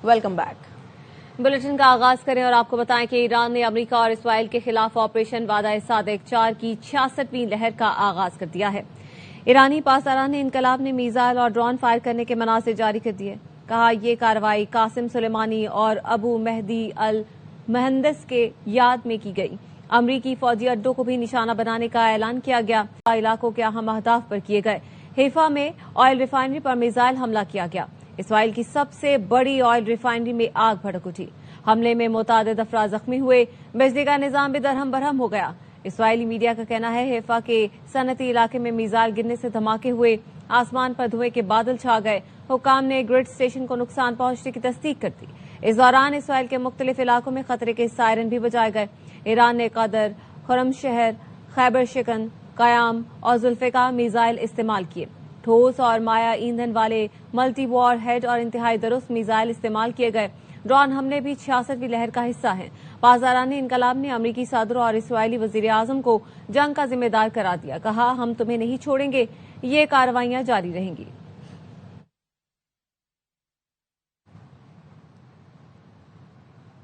Welcome back. Bulletin का आगाज करें और आपको बताएं कि ईरान ने अमेरिका और इसराइल के खिलाफ ऑपरेशन वादा-ए-सादिक 4 की 66वीं लहर का आगाज कर दिया है। ईरानी पासदारान इनकलाब ने मीज़ाइल और ड्रोन फायर करने के मनाज़िर जारी कर दिए। कहा, ये कार्रवाई कासिम सुलेमानी और अबू मेहदी अल मुहंदिस के याद में की गई। अमरीकी फौजी अड्डों को भी निशाना बनाने का ऐलान किया गया। इलाकों के अहम अहदाफ पर किए गए। हैफा में ऑयल रिफाइनरी पर मिसाइल हमला किया गया। इसराइल की सबसे बड़ी ऑयल रिफाइनरी में आग भड़क उठी। हमले में मुतादिद अफराद जख्मी हुए। बिजली का निजाम भी दरहम बरहम हो गया। इसराइली मीडिया का कहना है हैफा के सनती इलाके में मिसाइल गिरने से धमाके हुए। आसमान पर धुएं के बादल छा गए। हुक्काम ने ग्रिड स्टेशन को नुकसान पहुंचने की तस्दीक कर दी। इस दौरान इसराइल के मुख्तलिफ इलाकों में खतरे के सायरन भी बजाए गए। ईरान ने कदर, खुरमशहर, खैबर शिकन, कयाम और जुल्फिकार मिसाइल इस्तेमाल किए। ठोस और माया ईंधन वाले मल्टी वॉर हेड और इंतहाई दुरुस्त मिसाइल इस्तेमाल किए गए। ड्रोन हमले भी 66वीं लहर का हिस्सा हैं। पासदारान इनकलाब ने अमरीकी सदर और इसराइली वजीर आजम को जंग का जिम्मेदार करार दिया। कहा, हम तुम्हें नहीं छोड़ेंगे, ये कार्रवाइयां जारी रहेंगी।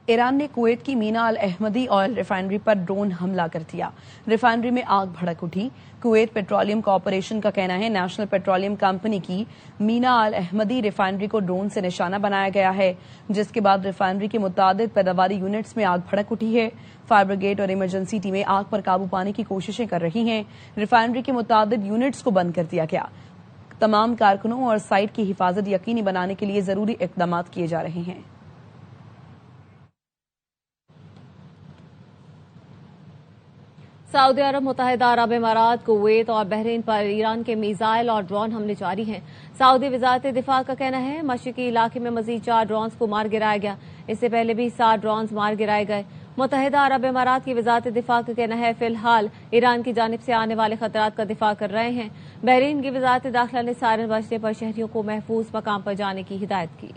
ईरान ने कुवैत की मीना अल अहमदी ऑयल रिफाइनरी पर ड्रोन हमला कर दिया। रिफाइनरी में आग भड़क उठी। कुवैत पेट्रोलियम कॉरपोरेशन का कहना है नेशनल पेट्रोलियम कंपनी की मीना अल अहमदी रिफाइनरी को ड्रोन से निशाना बनाया गया है, जिसके बाद रिफाइनरी के मुतादिद पैदावारी यूनिट्स में आग भड़क उठी है। फायर ब्रिगेड और इमरजेंसी टीमें आग पर काबू पाने की कोशिशें कर रही हैं। रिफाइनरी के मुतादिद यूनिट्स को बंद कर दिया गया। तमाम कारकुनों और साइट की हिफाजत यकीनी बनाने के लिए जरूरी इकदाम किए जा रहे हैं। सऊदी अरब, मुत्तहिदा अरब इमारात, कुवैत और बहरीन पर ईरान के मिसाइल और ड्रोन हमले जारी हैं। सऊदी वजारत दिफा का कहना है मशरिकी इलाके में मजीद 4 ड्रोन्स को मार गिराया गया। इससे पहले भी 7 ड्रोन्स मार गिराए गए। मुत्तहिदा अरब इमारात की वजारत दिफा का कहना है फिलहाल ईरान की जानिब से आने वाले खतरात का दिफा कर रहे हैं। बहरीन की वजारत दाखिला ने सायरन बजने पर शहरियों को महफूज मकाम पर जाने की हिदायत की।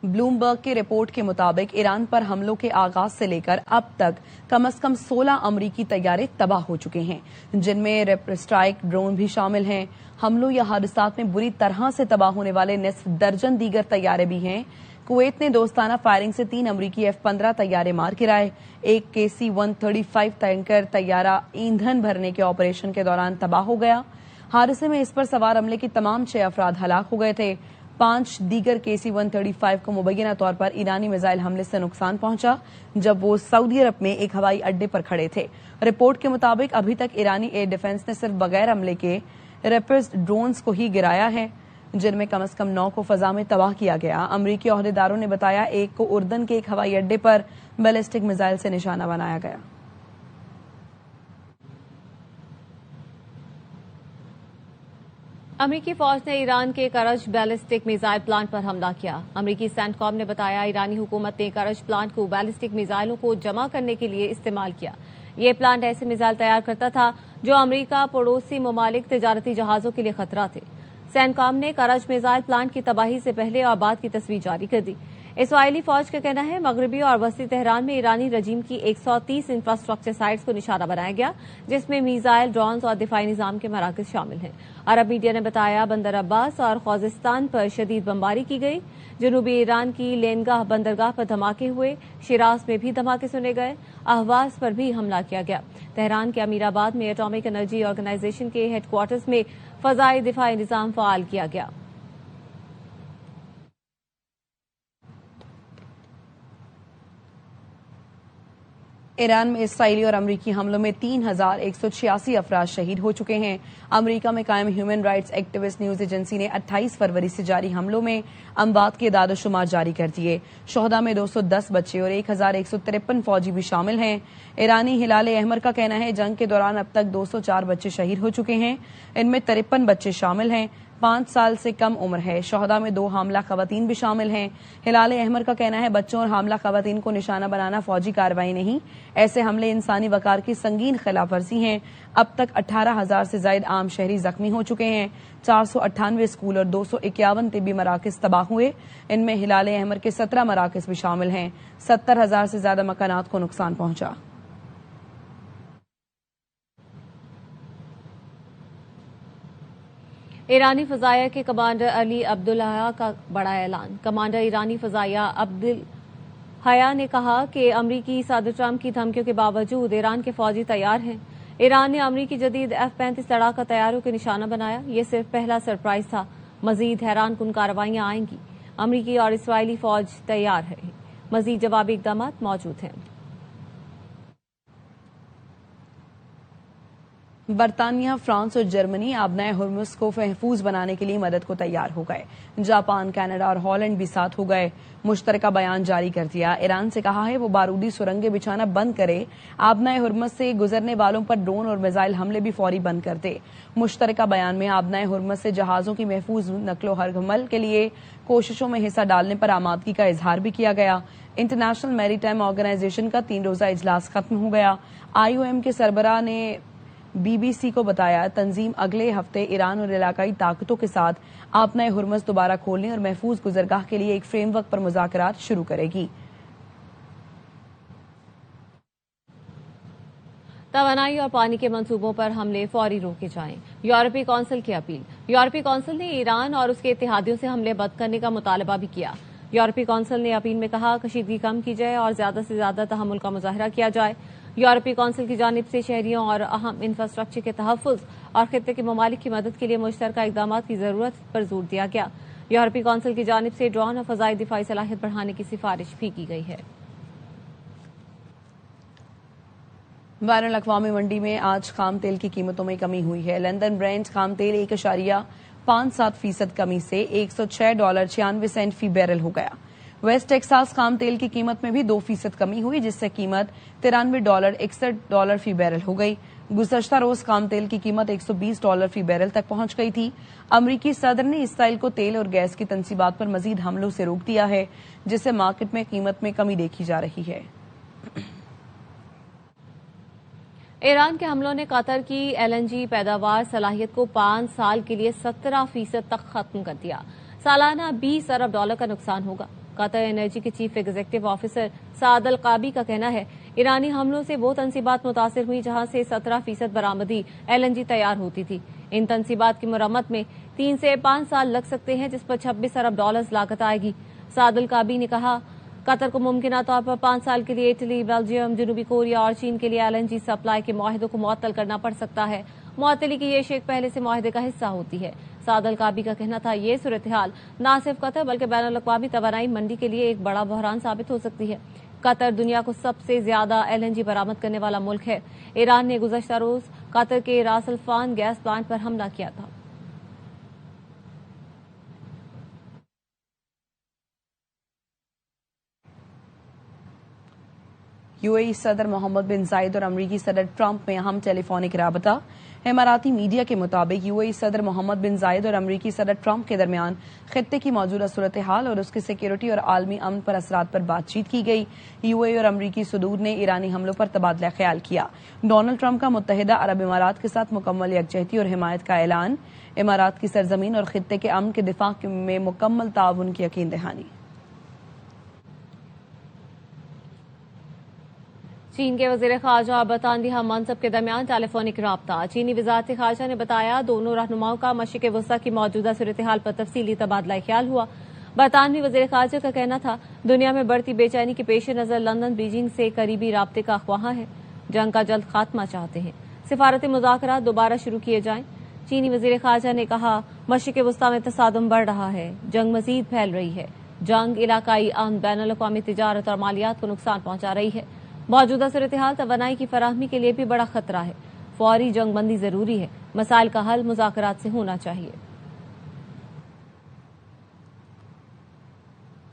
ब्लूमबर्ग की रिपोर्ट के मुताबिक ईरान पर हमलों के आगाज से लेकर अब तक कम से कम 16 अमरीकी तैयारे तबाह हो चुके हैं, जिनमें रेप स्ट्राइक ड्रोन भी शामिल हैं। हमलों या हादसात में बुरी तरह से तबाह होने वाले निस्फ दर्जन दीगर तैयारे भी हैं। कुवैत ने दोस्ताना फायरिंग से 3 अमरीकी F-15 तैयारे मार गिराए। एक KC-135 टैंकर तैयारा ईंधन भरने के ऑपरेशन के दौरान तबाह हो गया। हादसे में इस पर सवार अमले के तमाम 6 अफराद हलाक हो गए थे। 5 दीगर KC-135 को मुबैना तौर पर ईरानी मिसाइल हमले से नुकसान पहुंचा जब वो सऊदी अरब में एक हवाई अड्डे पर खड़े थे। रिपोर्ट के मुताबिक अभी तक ईरानी एयर डिफेंस ने सिर्फ बगैर हमले के रेपिड ड्रोन्स को ही गिराया है, जिनमें कम से कम 9 को फजा में तबाह किया गया। अमरीकी ओहदेदारों ने बताया एक को उर्दन के एक हवाई अड्डे पर बैलिस्टिक मिसाइल से निशाना बनाया गया। अमरीकी फौज ने ईरान के करज बैलिस्टिक मिसाइल प्लांट पर हमला किया। अमरीकी सेंटकॉम ने बताया ईरानी हुकूमत ने करज प्लांट को बैलिस्टिक मिसाइलों को जमा करने के लिए इस्तेमाल किया। ये प्लांट ऐसे मिसाइल तैयार करता था जो अमरीका पड़ोसी ममालिक तिजारती जहाजों के लिए खतरा थे। सेंटकॉम ने करज मिसाइल प्लांट की तबाही से पहले और बाद की तस्वीर जारी कर दी। इसराइली फौज का कहना है मगरबी और वस्ती तेहरान में ईरानी रजीम की 130 इंफ्रास्ट्रक्चर साइट्स को निशाना बनाया गया, जिसमें मिसाइल, ड्रोन्स और दिफाई निजाम के मराकज शामिल हैं। अरब मीडिया ने बताया बंदर अब्बास और खोजिस्तान पर शदीद बमबारी की गई। जनूबी ईरान की लेनगाह बंदरगाह पर धमाके हुए। शिराज में भी धमाके सुने गए। अहवाज पर भी हमला किया गया। तेहरान के अमीराबाद में एटॉमिक एनर्जी ऑर्गेनाइजेशन के हेडक्वार्टर्स में फजाई दिफाई निजाम फाल किया गया। ईरान में इसराइली और अमरीकी हमलों में 3,186 अफराद शहीद हो चुके हैं। अमरीका में कायम human rights activist news agency ने 28 फरवरी से जारी हमलों में अमवात के दादोशुमार जारी कर दिए। शोहदा में 210 बच्चे और 1,153 फौजी भी शामिल हैं। ईरानी हिलाल अहमर का कहना है जंग के दौरान अब तक 204 बच्चे शहीद हो चुके हैं। इनमें 53 बच्चे शामिल हैं। 5 साल से कम उम्र है। शोहदा में 2 हामला खवातीन भी शामिल हैं। हिलाल अहमर का कहना है बच्चों और हामला खवातीन को निशाना बनाना फौजी कार्रवाई नहीं, ऐसे हमले इंसानी वकार की संगीन खिलाफ वर्जी हैं। अब तक 18,000 से ज्यादा आम शहरी जख्मी हो चुके हैं। 498 स्कूल और 251 तिब्बी मराकज तबाह हुए। इनमें हिलाल अहमर के 17 मराकज भी शामिल हैं। 70,000 से ज्यादा मकानात को नुकसान पहुंचा। ایرانی فضائیہ کے کمانڈر علی عبدالحیا کا بڑا اعلان۔ کمانڈر ایرانی فضائیہ عبدالحیا نے کہا کہ امریکی صدر ٹرمپ کی دھمکیوں کے باوجود ایران کے فوجی تیار ہیں۔ ایران نے امریکی جدید F-35 لڑاکا طیاروں کے نشانہ بنایا۔ یہ صرف پہلا سرپرائز تھا، مزید حیران کن کارروائیاں آئیں گی۔ امریکی اور اسرائیلی فوج تیار ہے، مزید جوابی اقدامات موجود ہیں۔ برطانیہ، فرانس اور جرمنی آبنائے ہرمز کو محفوظ بنانے کے لیے مدد کو تیار ہو گئے۔ جاپان، کینیڈا اور ہالینڈ بھی ساتھ ہو گئے۔ مشترکہ بیان جاری کر دیا۔ ایران سے کہا ہے وہ بارودی سرنگیں بچھانا بند کرے، آبنائے ہرمز سے گزرنے والوں پر ڈرون اور میزائل حملے بھی فوری بند کر دے۔ مشترکہ بیان میں آبنائے ہرمز سے جہازوں کی محفوظ نقل و حمل کے لیے کوششوں میں حصہ ڈالنے پر آمادگی کا اظہار بھی کیا گیا۔ انٹرنیشنل میری ٹائم آرگنائزیشن کا 3 روزہ اجلاس ختم ہو گیا۔ IOM کے سربراہ نے BBC کو بتایا تنظیم اگلے ہفتے ایران اور علاقائی طاقتوں کے ساتھ آبنائے ہرمز دوبارہ کھولنے اور محفوظ گزرگاہ کے لیے ایک فریم ورک پر مذاکرات شروع کرے گی۔ توانائی اور پانی کے منصوبوں پر حملے فوری روکے جائیں، یورپی کونسل کی اپیل۔ یورپی کونسل نے ایران اور اس کے اتحادیوں سے حملے بند کرنے کا مطالبہ بھی کیا۔ یورپی کونسل نے اپیل میں کہا کشیدگی کم کی جائے اور زیادہ سے زیادہ تحمل کا مظاہرہ کیا جائے۔ یورپی کونسل کی جانب سے شہریوں اور اہم انفراسٹرکچر کے تحفظ اور خطے کے ممالک کی مدد کے لیے مشترکہ اقدامات کی ضرورت پر زور دیا گیا۔ یورپی کونسل کی جانب سے ڈرون اور فضائی دفاعی صلاحیت بڑھانے کی سفارش بھی کی گئی ہے۔ بین الاقوامی منڈی میں آج خام تیل کی قیمتوں میں کمی ہوئی ہے۔ لندن برینٹ خام تیل 1.57% کمی سے $106.96 فی بیرل ہو گیا۔ ویسٹ ٹیکساس خام تیل کی قیمت میں بھی 2% کمی ہوئی، جس سے قیمت $93.61 فی بیرل ہو گئی۔ گزشتہ روز خام تیل کی قیمت $120 فی بیرل تک پہنچ گئی تھی۔ امریکی صدر نے اسرائیل کو تیل اور گیس کی تنصیبات پر مزید حملوں سے روک دیا ہے، جس سے مارکیٹ میں قیمت میں کمی دیکھی جا رہی ہے۔ ایران کے حملوں نے قطر کی LNG پیداوار صلاحیت کو 5 سال کے لیے 17% تک ختم کر دیا۔ سالانہ $20 ارب کا نقصان ہوگا۔ قطر انرجی کے چیف ایگزیکٹو آفیسر سعد القابی کا کہنا ہے ایرانی حملوں سے وہ تنصیبات متاثر ہوئی جہاں سے 17% برآمدی LNG تیار ہوتی تھی۔ ان تنصیبات کی مرمت میں 3 سے 5 سال لگ سکتے ہیں، جس پر $26 ارب لاگت آئے گی۔ سعد القابی نے کہا قطر کو ممکنہ طور پر 5 سال کے لیے اٹلی، بیلجیم، جنوبی کوریا اور چین کے لیے LNG سپلائی کے معاہدوں کو معطل کرنا پڑ سکتا ہے۔ معطلی کی یہ شیک پہلے سے معاہدے کا حصہ ہوتی ہے۔ سعد القابی کا کہنا تھا یہ صورتحال نہ صرف قطر بلکہ بین الاقوامی توانائی منڈی کے لیے ایک بڑا بحران ثابت ہو سکتی ہے۔ قطر دنیا کو سب سے زیادہ LNG برآمد کرنے والا ملک ہے۔ ایران نے گزشتہ روز قطر کے راس الفان گیس پلانٹ پر حملہ کیا تھا۔ UAE صدر محمد بن زائد اور امریکی صدر ٹرمپ میں اہم ٹیلی فونک رابطہ۔ اماراتی میڈیا کے مطابق UAE صدر محمد بن زائد اور امریکی صدر ٹرمپ کے درمیان خطے کی موجودہ صورتحال اور اس کی سیکیورٹی اور عالمی امن پر اثرات پر بات چیت کی گئی۔ UAE اور امریکی صدور نے ایرانی حملوں پر تبادلہ خیال کیا۔ ڈونلڈ ٹرمپ کا متحدہ عرب امارات کے ساتھ مکمل یکجہتی اور حمایت کا اعلان۔ امارات کی سرزمین اور خطے کے امن کے دفاع میں مکمل تعاون کی یقین دہانی۔ چین کے وزیر خارجہ اور برطانوی ہم منصب کے درمیان ٹیلی فونک رابطہ۔ چینی وزارت خارجہ نے بتایا دونوں رہنماؤں کا مشرق وسطی کی موجودہ صورتحال پر تفصیلی تبادلہ خیال ہوا۔ برطانوی وزیر خارجہ کا کہنا تھا دنیا میں بڑھتی بے چینی کے پیش نظر لندن بیجنگ سے قریبی رابطے کا خواہاں ہے، جنگ کا جلد خاتمہ چاہتے ہیں، سفارتی مذاکرات دوبارہ شروع کیے جائیں۔ چینی وزیر خارجہ نے کہا مشرق وسطی میں تصادم بڑھ رہا ہے، جنگ مزید پھیل رہی ہے، جنگ علاقائی امن، بین الاقوامی تجارت اور مالیات کو نقصان پہنچا رہی ہے۔ موجودہ صورتحال توانائی کی فراہمی کے لیے بھی بڑا خطرہ ہے، فوری جنگ بندی ضروری ہے، مسائل کا حل مذاکرات سے ہونا چاہیے۔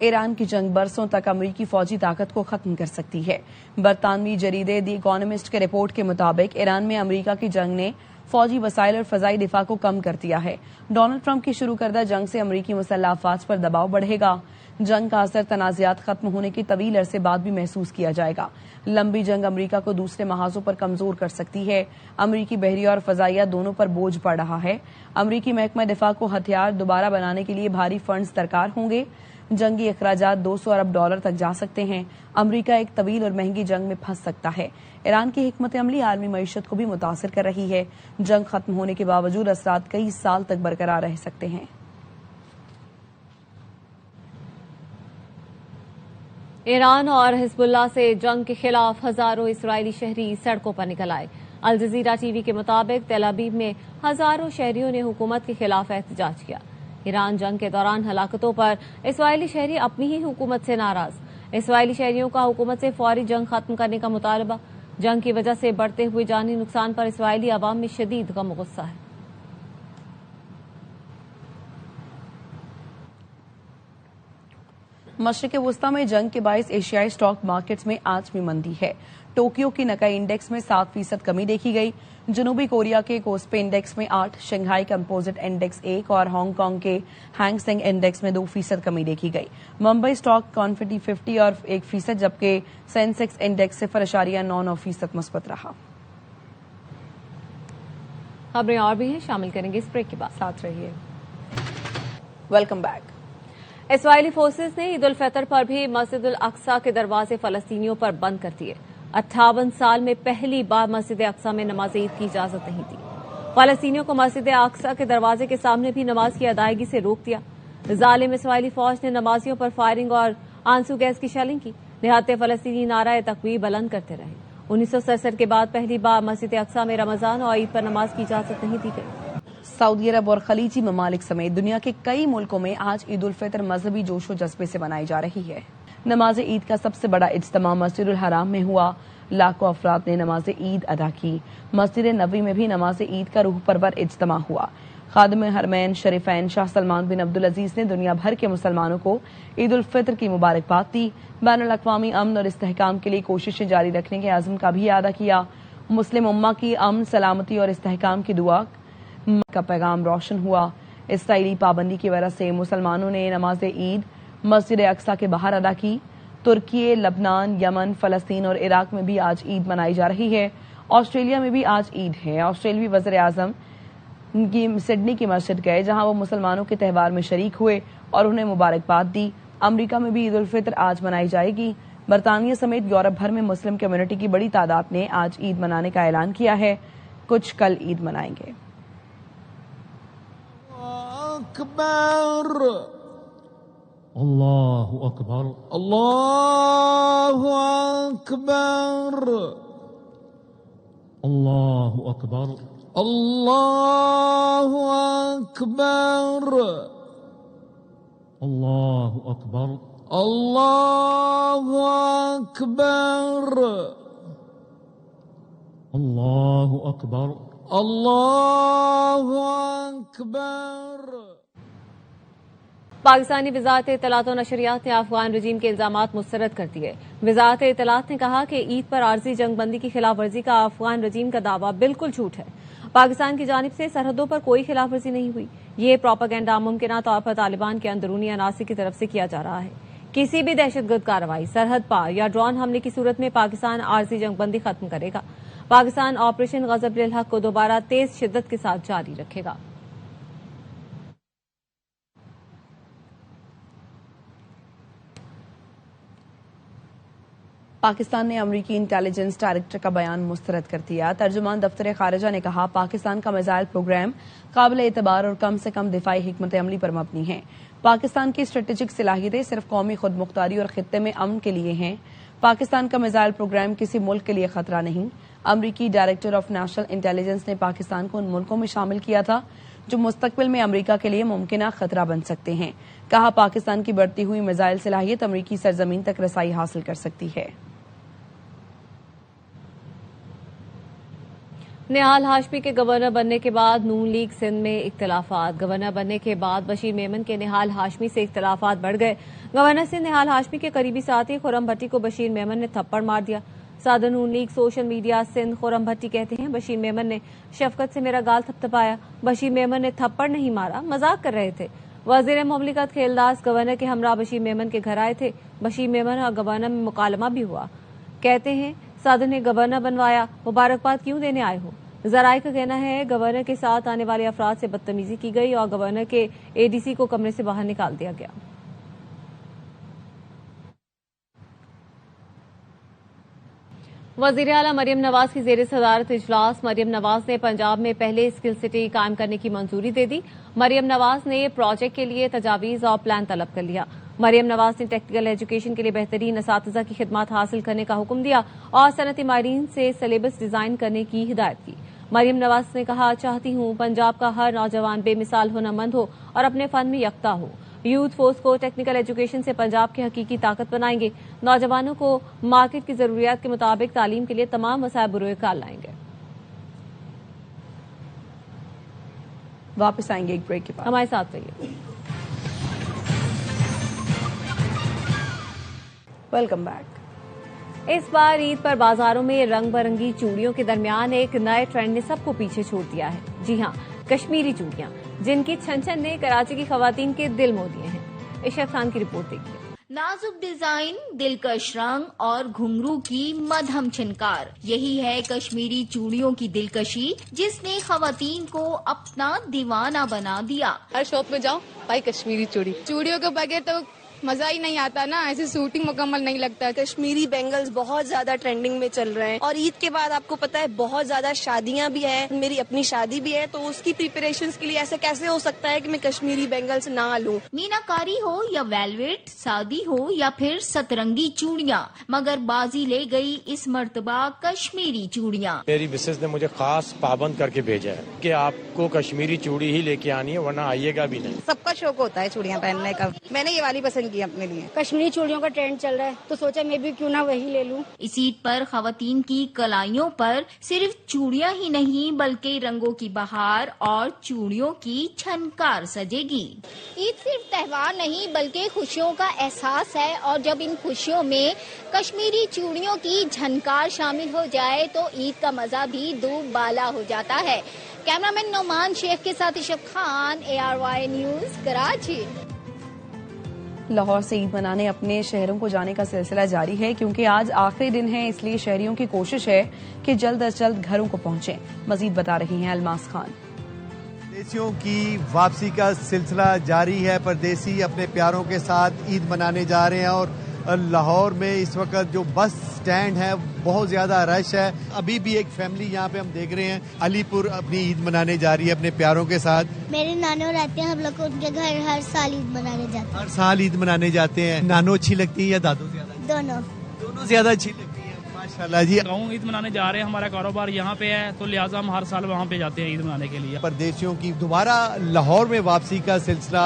ایران کی جنگ برسوں تک امریکی فوجی طاقت کو ختم کر سکتی ہے۔ برطانوی جریدے دی اکانومسٹ کے رپورٹ کے مطابق ایران میں امریکہ کی جنگ نے فوجی وسائل اور فضائی دفاع کو کم کر دیا ہے۔ ڈونلڈ ٹرمپ کی شروع کردہ جنگ سے امریکی مسلح افواج پر دباؤ بڑھے گا۔ جنگ کا اثر تنازعات ختم ہونے کے طویل عرصے بعد بھی محسوس کیا جائے گا۔ لمبی جنگ امریکہ کو دوسرے محاذوں پر کمزور کر سکتی ہے۔ امریکی بحریہ اور فضائیہ دونوں پر بوجھ پڑ رہا ہے۔ امریکی محکمہ دفاع کو ہتھیار دوبارہ بنانے کے لیے بھاری فنڈز درکار ہوں گے۔ जंगी अखराजात $200 अरब तक जा सकते हैं। अमरीका एक तवील और महंगी जंग में फंस सकता है। ईरान की हिकमत अमली आलमी मईशत को भी मुतासिर कर रही है। जंग खत्म होने के बावजूद असरात कई साल तक बरकरार रह सकते हैं। ईरान और हिजबुल्लाह से जंग के खिलाफ हजारों इसराइली शहरी सड़कों पर निकल आए। अल जजीरा टीवी के मुताबिक तेल अवीव में हजारों शहरियों ने हुकूमत के खिलाफ एहतजाज किया। ईरान जंग के दौरान हलाकतों पर इसराइली शहरी अपनी ही हुकूमत से नाराज। इसराइली शहरियों का हुकूमत से फौरी जंग खत्म करने का मुतालबा। जंग की वजह से बढ़ते हुए जानी नुकसान पर इसराइली अवाम में शदीद गम गुस्सा है। मशरिक़ वुस्ता में जंग के बायस एशियाई स्टॉक मार्केट्स में आज भी मंदी है। टोक्यो की नकाई इंडेक्स में 7% कमी देखी गई। जनूबी कोरिया के कोस्पे इंडेक्स में 8, शंघाई कंपोजिट इंडेक्स 1 और हांगकांग के हैंग सेंग इंडेक्स में 2% कमी देखी गई। मुंबई स्टॉक कॉन्फिडेंट 50 और 1%, जबकि सेंसेक्स इंडेक्स 0.99% मुस्बत रहा। खबरें और भी हैं, शामिल करेंगे इस ब्रेक के बाद। साथ रहिए। Welcome back. इसराइली फोर्सेस ने ईद उल फितर पर भी मस्जिद उल अक्सा के दरवाजे फलस्तीनियों पर बंद कर दिए। 58 साल में पहली बार मस्जिद अक्सा में नमाज ईद की इजाजत नहीं दी। फलस्तीनियों को मस्जिद अक्सा के दरवाजे के सामने भी नमाज की अदायगी से रोक दिया। जालिम इसराइली फौज ने नमाजियों पर फायरिंग और आंसू गैस की शेलिंग की। निहत्ते फलस्तीनी नारा तकबीर बुलंद करते रहे। 1967 के बाद पहली बार मस्जिद अक्सा में रमजान और ईद पर नमाज की इजाजत नहीं दी गई। सऊदी अरब और खलीजी ममालिक समेत दुनिया के कई मुल्कों में आज ईद उल फितर मजहबी जोशो जज्बे से मनाई जा रही है। नमाज ईद का सबसे बड़ा इज्तिमा मस्जिद उल हराम में हुआ। लाखों अफराद ने नमाज ईद अदा की। मस्जिद नबी में भी नमाज ईद का रूह परवर इज्तिमा हुआ। खादिम हरमैन शरीफैन शाह सलमान बिन अब्दुल अजीज ने दुनिया भर के मुसलमानों को ईद उल फितर की मुबारकबाद दी। बैनुल अक़वामी अमन और इस्तेहकाम के लिए कोशिशें जारी रखने के आज़म का भी अदा किया। मुस्लिम उम्मा की अमन, सलामती और इस्तेहकाम की दुआ का पैगाम रोशन हुआ। इसराइली पाबंदी की वजह से मुसलमानों ने नमाज ईद मस्जिद अक्सा के बाहर अदा की। तुर्की, लबनान, यमन, फलस्तीन और इराक में भी आज ईद मनाई जा रही है। ऑस्ट्रेलिया में भी आज ईद है। ऑस्ट्रेलियाई वज़ीर आज़म की सिडनी की मस्जिद गए, जहां वो मुसलमानों के त्यौहार में शरीक हुए और उन्हें मुबारकबाद दी। अमरीका में भी ईद उल फितर आज मनाई जाएगी। बरतानिया समेत यूरोप भर में मुस्लिम कम्युनिटी की बड़ी तादाद ने आज ईद मनाने का ऐलान किया है। कुछ कल ईद मनाएंगे। अकबर, अल्लाहु अकबर, अल्लाहु अकबर, अल्लाहु अकबर, अल्लाहु अकबर, अल्लाहु अकबर, अल्लाहु अकबर, अल्लाहु अकबर, अल्लाहु अकबर। पाकिस्तानी वजारत इत्तलात और नशरियात ने अफगान रजीम के इल्जामात मुस्तरद कर दिए। वजारत इत्तलात ने कहा कि ईद पर आर्जी जंगबंदी की खिलाफ वर्जी का अफगान रजीम का दावा बिल्कुल झूठ है। पाकिस्तान की जानिब से सरहदों पर कोई खिलाफ वर्जी नहीं हुई। ये प्रोपेगेंडा मुमकिन तौर पर तालिबान के अंदरूनी अनासर की तरफ से किया जा रहा है। किसी भी दहशतगर्द कार्रवाई, सरहद पार या ड्रोन हमले की सूरत में पाकिस्तान आर्जी जंगबंदी खत्म करेगा। पाकिस्तान ऑपरेशन गजब लिल हक को दोबारा तेज शिद्दत के साथ जारी रखेगा। पाकिस्तान ने अमरीकी इंटेलिजेंस डायरेक्टर का बयान मुस्तरद कर दिया। तर्जुमान दफ्तर खारिजा ने कहा, पाकिस्तान का मिसाइल प्रोग्राम काबिल एतबार और कम से कम दिफाई हिकमत अमली पर मबनी है। पाकिस्तान की स्ट्रेटेजिक सलाहियतें सिर्फ कौमी खुद मुख्तारी और खित्ते में अमन के लिए हैं। पाकिस्तान का मिसाइल प्रोग्राम किसी मुल्क के लिए खतरा नहीं। अमरीकी डायरेक्टर ऑफ नेशनल इंटेलिजेंस ने पाकिस्तान को उन मुल्कों में शामिल किया था जो मुस्तकबिल में अमरीका के लिए मुमकिन खतरा बन सकते हैं। कहा, पाकिस्तान की बढ़ती हुई मिसाइल सलाहियत अमरीकी सरजमीन तक रसाई हासिल कर सकती है। निहाल हाशमी के गवर्नर बनने के बाद नून लीग सिंध में इख्तलाफात। गवर्नर बनने के बाद बशीर मेमन के निहाल हाशमी से इख्तलाफात बढ़ गए। गवर्नर सिंध निहाल हाशमी के करीबी साथी खुर्रम भट्टी को बशीर मेमन ने थप्पड़ मार दिया। सदर Noon league social media Sindh Khurram Bhatti कहते हैं, बशीर मेमन ने शफकत से मेरा गाल थपथपाया। बशीर मेमन ने थप्पड़ नहीं मारा, मजाक कर रहे थे। वजीर मुमलिकत खेलदास गवर्नर के हमरा बशीर मेमन के घर आए थे। बशीर मेमन और गवर्नर में मुकालमा भी हुआ। कहते हैं, सदर ने गवर्नर बनवाया, मुबारकबाद क्यों देने आए हो? जराये का कहना है गवर्नर के साथ आने वाले अफराद से बदतमीजी की गई और गवर्नर के एडीसी को कमरे से बाहर निकाल दिया गया। وزیر اعلیٰ مریم نواز کی زیر صدارت اجلاس مریم نواز نے پنجاب میں پہلے اسکل سٹی قائم کرنے کی منظوری دے دی. مریم نواز نے پروجیکٹ کے لیے تجاویز اور پلان طلب کر لیا. مریم نواز نے ٹیکنیکل ایجوکیشن کے لیے بہترین اساتذہ کی خدمات حاصل کرنے کا حکم دیا اور صنعتی ماہرین سے سلیبس ڈیزائن کرنے کی ہدایت کی. مریم نواز نے کہا، چاہتی ہوں پنجاب کا ہر نوجوان بے مثال ہنرمند ہو اور اپنے فن میں یکتا ہو. یوتھ فورس کو ٹیکنیکل ایجوکیشن سے پنجاب کی حقیقی طاقت بنائیں گے. نوجوانوں کو مارکیٹ کی ضروریات کے مطابق تعلیم کے لیے تمام وسائل بروئے کار لائیں گے. واپس آئیں گے ایک بریک کے بعد، ہمارے ساتھ رہیے. Welcome back. اس بار عید پر بازاروں میں رنگ برنگی چوڑیوں کے درمیان ایک نئے ٹرینڈ نے سب کو پیچھے چھوڑ دیا ہے. جی ہاں، کشمیری چوڑیاں، جن کی چھن چھن نے کراچی کی خواتین کے دل مو دیے ہیں. اشرف خان کی رپورٹ دیکھیے. نازک ڈیزائن، دلکش رنگ اور گھنگرو کی مدھم چھنکار، یہی ہے کشمیری چوڑیوں کی دلکشی جس نے خواتین کو اپنا دیوانہ بنا دیا. ہر شاپ میں جاؤ بھائی کشمیری چوڑیوں کے بغیر تو مزہ ہی نہیں آتا نا، ایسے سوٹنگ مکمل نہیں لگتا. کشمیری بینگلز بہت زیادہ ٹرینڈنگ میں چل رہے ہیں اور عید کے بعد آپ کو پتا ہے بہت زیادہ شادیاں بھی ہیں. میری اپنی شادی بھی ہے تو اس کی پریپریشنز کے لیے ایسا کیسے ہو سکتا ہے کہ میں کشمیری بینگلز نہ لوں. مینا کاری ہو یا ویلویٹ، سادی ہو یا پھر سترنگی چوڑیاں، مگر بازی لے گئی اس مرتبہ کشمیری چوڑیاں. میری مسز نے مجھے خاص پابند کر کے بھیجا ہے کہ آپ کو کشمیری چوڑی ہی لے کے آنی ہے ورنہ آئیے گا بھی نہیں. سب کا شوق ہوتا ہے چوڑیاں پہننے کا، میں نے یہ والی پسند کی اپنے لیے. کشمیری چوڑیوں کا ٹرینڈ چل رہا ہے تو سوچا میں بھی کیوں نہ وہی لے لوں. اس عید پر خواتین کی کلائیوں پر صرف چوڑیاں ہی نہیں بلکہ رنگوں کی بہار اور چوڑیوں کی چھنکار سجے گی. عید صرف تہوار نہیں بلکہ خوشیوں کا احساس ہے، اور جب ان خوشیوں میں کشمیری چوڑیوں کی جھنکار شامل ہو جائے تو عید کا مزہ بھی دو بالا ہو جاتا ہے. کیمرامین نعمان شیخ کے ساتھ اشرف خان، ARY نیوز، کراچی. لاہور سے عید منانے اپنے شہروں کو جانے کا سلسلہ جاری ہے، کیونکہ آج آخری دن ہے، اس لیے شہریوں کی کوشش ہے کہ جلد از جلد گھروں کو پہنچیں. مزید بتا رہی ہیں الماس خان. پردیسیوں کی واپسی کا سلسلہ جاری ہے. پردیسی اپنے پیاروں کے ساتھ عید منانے جا رہے ہیں اور لاہور میں اس وقت جو بس سٹینڈ ہے بہت زیادہ رش ہے. ابھی بھی ایک فیملی یہاں پہ ہم دیکھ رہے ہیں علی پور اپنی عید منانے جا رہی ہے اپنے پیاروں کے ساتھ. میرے نانو رہتے ہیں، ہم لوگ ان کے گھر ہر سال عید منانے جاتے ہیں. ہر سال عید منانے جاتے ہیں. نانو اچھی لگتی ہے یا دادو زیادہ؟ دونوں زیادہ اچھی لگتی ہے. ماشاءاللہ جی. عید منانے جا رہے ہیں، ہمارا کاروبار یہاں پہ ہے تو لہٰذا ہم ہر سال وہاں پہ جاتے ہیں عید منانے کے لیے. پردیسیوں کی دوبارہ لاہور میں واپسی کا سلسلہ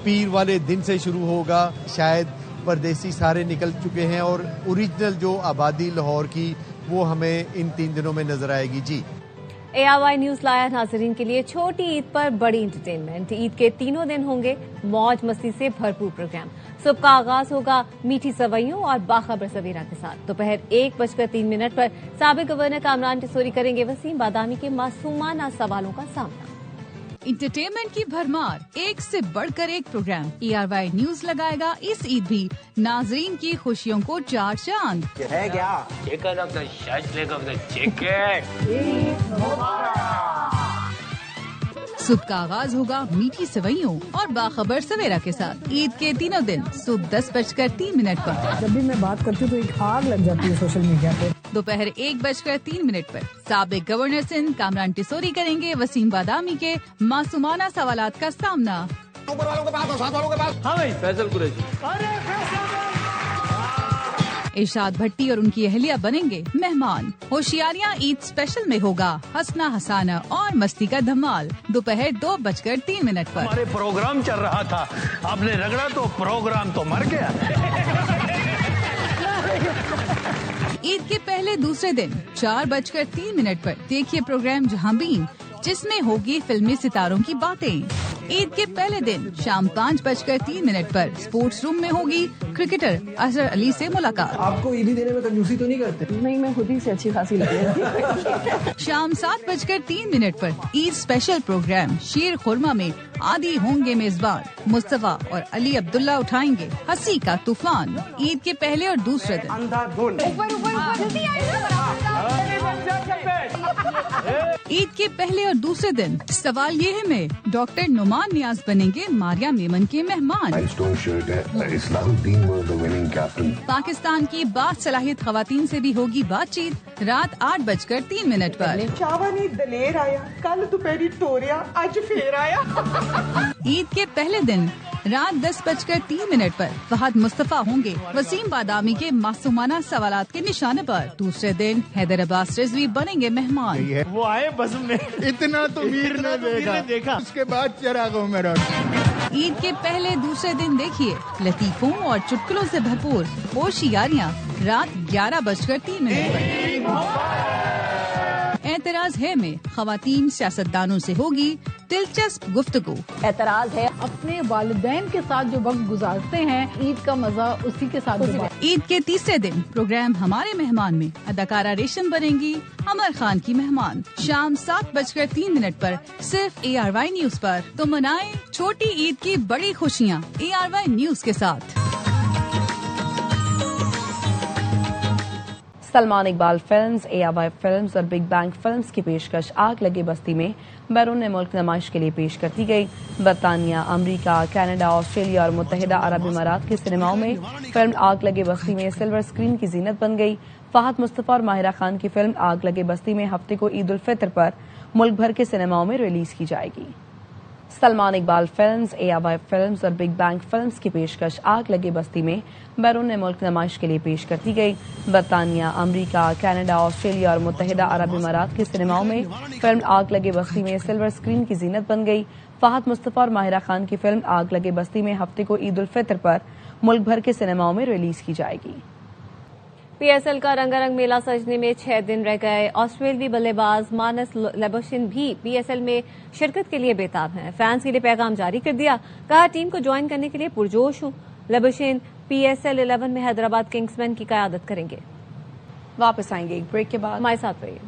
پیر والے دن سے شروع ہوگا. شاید پردیسی سارے نکل چکے ہیں اور اوریجنل جو آبادی لاہور کی وہ ہمیں ان 3 دنوں میں نظر آئے گی. جی ARY نیوز لایا ناظرین کے لیے چھوٹی عید پر بڑی انٹرٹینمنٹ. عید کے تینوں دن ہوں گے موج مستی سے بھرپور پروگرام. صبح کا آغاز ہوگا میٹھی سوئیوں اور باخبر سویرا کے ساتھ. دوپہر 1:03 پر سابق گورنر کامران ٹسوری کریں گے وسیم بادامی کے معصومانہ سوالوں کا سامنا. انٹرٹینمنٹ کی بھرمار، ایک سے بڑھ کر ایک پروگرام. ARY نیوز لگائے گا اس عید بھی ناظرین کی خوشیوں کو 4 چاند. ہے کیا chicken of the shashlik of the chicken. صبح کا آغاز ہوگا میٹھی سوئیوں اور باخبر سویرا کے ساتھ. عید کے تینوں دن صبح 10:03 پر. جب بھی میں بات کرتی ہوں تو ایک آگ لگ جاتی ہے سوشل میڈیا پہ. دوپہر 1:03 پر سابق گورنر سندھ کامران ٹسوری کریں گے وسیم بادامی کے معصومانہ سوالات کا سامنا. فیصل قریشی، ارشاد بھٹی اور ان کی اہلیہ بنیں گے مہمان. ہوشیاریاں عید اسپیشل میں ہوگا ہنسنا ہسانا اور مستی کا دھمال. دوپہر 2:03 پر. ہمارے پروگرام چل رہا تھا، آپ نے رگڑا تو پروگرام تو مر گیا. عید کے پہلے دوسرے دن 4:03 پر دیکھیے پروگرام جہاں بین، جس میں ہوگی فلمی ستاروں کی باتیں. عید کے پہلے دن شام 5:03 پر اسپورٹس روم میں ہوگی کرکٹر اظہر علی سے ملاقات. آپ کو عیدی دینے میں کنجوسی تو نہیں کرتے؟ نہیں، میں خود ہی سے اچھی خاصی لگتی ہے. شام 7:03 پر عید اسپیشل پروگرام شیر خورما میں عادی ہوں گے میزبان. مصطفیٰ اور علی عبداللہ اٹھائیں گے ہنسی کا طوفان. عید کے پہلے اور دوسرے دن ईद के पहले और दूसरे दिन सवाल ये है में डॉक्टर नुमान नियाज बनेंगे मारिया मेमन के मेहमान। पाकिस्तान की बासलाहियत खवातीन से भी होगी बातचीत रात 8:03 पर। चावानी दलेर आया, कल दोपहरी टोरिया, आज फिर आया। ईद के पहले दिन रात 10:03 पर फहद मुस्तफा होंगे वसीम बादामी के मासूमाना सवालात के निशाने पर। दूसरे दिन हैदर अब्बास रिजवी बनेंगे मेहमान। वो आए बस में इतना तो मीर ने देखा, उसके बाद चिराग मेरा। ईद के पहले दूसरे दिन देखिए लतीफों और चुटकुलों से भरपूर होशियारियाँ रात 11:03 पर। एतराज है में खवातीन सियासतदानों से होगी दिलचस्प गुफ्तगू। एतराज है अपने वालिदैन के साथ जो वक्त गुजारते हैं, ईद का मजा उसी के साथ। ईद के तीसरे दिन प्रोग्राम हमारे मेहमान में अदाकारा रेशम बनेंगी अमर खान की मेहमान। शाम 7:03 पर सिर्फ ARY न्यूज पर। तो मनाएं छोटी ईद की बड़ी खुशियाँ ARY न्यूज के साथ। Salman Iqbal films, ARY films और बिग बैंग फिल्म्स की पेशकश आग लगे बस्ती में बैरून मुल्क नुमाइश के लिए पेश करती गई। बरतानिया, अमेरिका, कनाडा, ऑस्ट्रेलिया और मुत्तहिदा अरब इमारात के सिनेमाओं में फिल्म आग लगे बस्ती में सिल्वर स्क्रीन की जीनत बन गई। फहद मुस्तफा और माहिरा खान की फिल्म आग लगे बस्ती में हफ्ते को ईद उल फितर पर मुल्क भर के सिनेमाओं में रिलीज की जाएगी। Salman Iqbal films, ARY films और बिग बैंग फिल्म्स की पेशकश आग लगे बस्ती में बैरून मुल्क नुमाइश के लिए पेश करती गई। बरतानिया, अमेरिका, कनाडा, ऑस्ट्रेलिया और मुत्तहिदा अरब इमारात के सिनेमाओं में फिल्म आग लगे बस्ती में सिल्वर स्क्रीन की जीनत बन गई। फहद मुस्तफा और माहिरा खान की फिल्म आग लगे बस्ती में हफ्ते को ईद उल फितर पर मुल्क भर के सिनेमाओं में रिलीज की जाएगी। PSL का रंगारंग मेला सजने में 6 दिन रह गए। ऑस्ट्रेलियाई बल्लेबाज मानस लेबोशिन भी PSL में शिरकत के लिए बेताब हैं। फैंस के लिए पैगाम जारी कर दिया, कहा टीम को ज्वाइन करने के लिए पुरजोश हूं। लेबोशिन PSL 11 में हैदराबाद किंग्समैन की क़यादत करेंगे। वापस आएंगे एक ब्रेक के बाद। हमारे साथ रहिए।